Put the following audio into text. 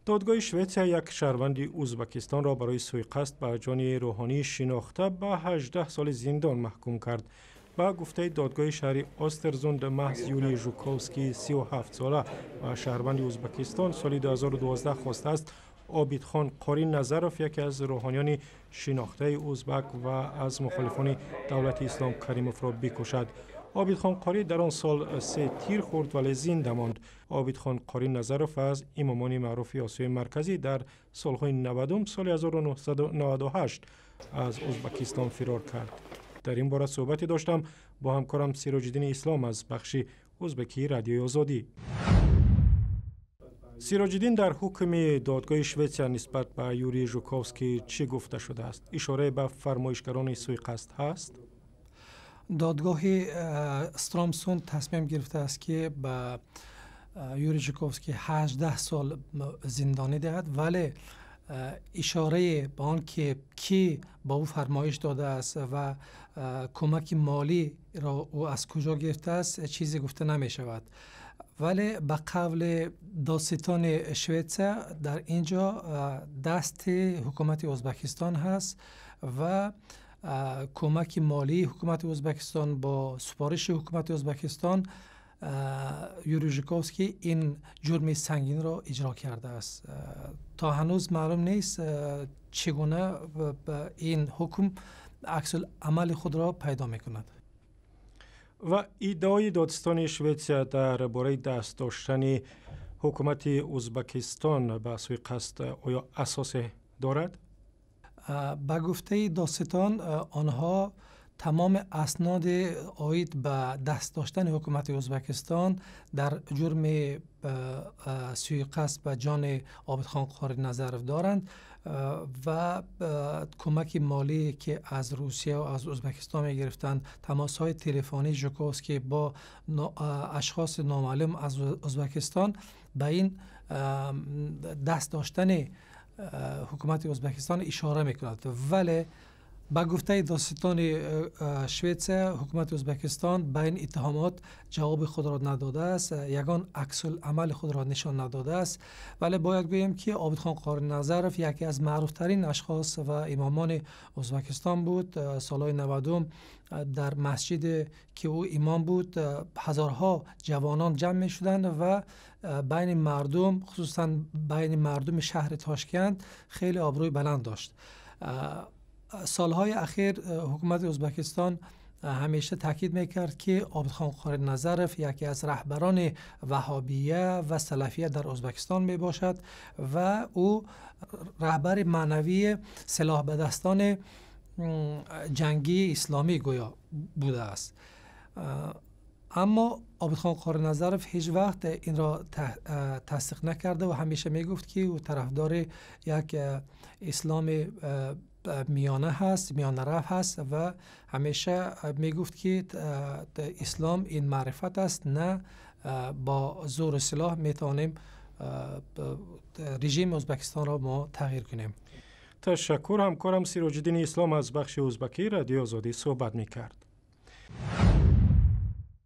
دادگاه شوئیسیا یک شهروند ازبکستان را برای سوءقصد به جان روحانی شناخته به 18 سال زندان محکوم کرد. با گفته دادگاه شهری آسترزوند، محض یوری ژوکوفسکی 37 ساله و شهروند ازبکستان سال 2012 خواسته است عابدخان قاری نظروف، یکی از روحانیان شناخته ازبک و از مخالفان دولت اسلام کریموف را بکشد. عابدخان قاری در آن سال 3 تیر خورد ولی زنده ماند. عابدخان قاری نظروف از امامان معروف آسیای مرکزی در سالهای 90 سال 1998 از ازبکستان فرار کرد. در این باره صحبتی داشتم با همکارم سیراج الدین اسلام از بخش ازبکی رادیوی آزادی. سیراج الدین، در حکم دادگاه شوئیسیا نسبت به یوری ژوکوفسکی چی گفته شده است؟ اشاره به فرمایشگران سوءقصد هست؟ دادگاه استرامسوند تصمیم گرفته است که به یوری ژوکوفسکی 18 سال زندانی دهد، ولی اشاره به آن که کی با او فرمایش داده است و کمک مالی را او از کجا گرفته است چیزی گفته نمی شود. ولی به قول دادستان شوئیسیا در اینجا دست حکومت ازبکستان هست و کمک مالی حکومت ازبکستان با سفارش حکومت ازبکستان یوری ژوکوفسکی این جرم سنگین را اجرا کرده است. تا هنوز معلوم نیست چگونه این حکم عکس العمل خود را پیدا میکند. و ادعای دادستان شوئیسیا درباره دست داشتن حکومت ازبکستان به سوءقصد آیا اساس دارد؟ به گفته دادستان آنها تمام اسناد عاید به دست داشتن حکومت ازبکستان در جرم سوءقصد به جان عابدخان قاری نظروف دارند و کمک مالی که از روسیه و از ازبکستان می گرفتند، تماس های تلفنی ژوکوفسکی با اشخاص نامعلوم از ازبکستان به این دست داشتن حکومت ازبکستان اشاره میکند. ولی با گفته دادستان شوئیسیا حکومت ازبکستان به این اتهامات جواب خود را نداده است، یگان عکس العمل خود را نشان نداده است. ولی باید گویم که عابدخان قاری نظروف یکی از معروف ترین اشخاص و امامان ازبکستان بود. سالهای 90 در مسجد که او امام بود هزارها جوانان جمع می شدند و بین مردم، خصوصا بین مردم شهر تاشکند، خیلی آبروی بلند داشت. سالهای اخیر حکومت ازبکستان همیشه تاکید میکرد که عابدخان قاری نظروف یکی از رهبران وهابیه و سلفیه در ازبکستان می باشد و او رهبر معنوی سلاح به دستان جنگی اسلامی گویا بوده است. اما عابدخان قاری نظروف هیچ وقت این را تصدیق نکرده و همیشه می گفت که او طرفدار یک اسلام میانه هست، میانه رو هست و همیشه می گفت که اسلام این معرفت است، نه با زور و سلاح می توانیم رژیم ازبکستان را ما تغییر کنیم. تشکر. همکارم سیراج الدین اسلام از بخش ازبکی رادیو آزادی صحبت می کرد.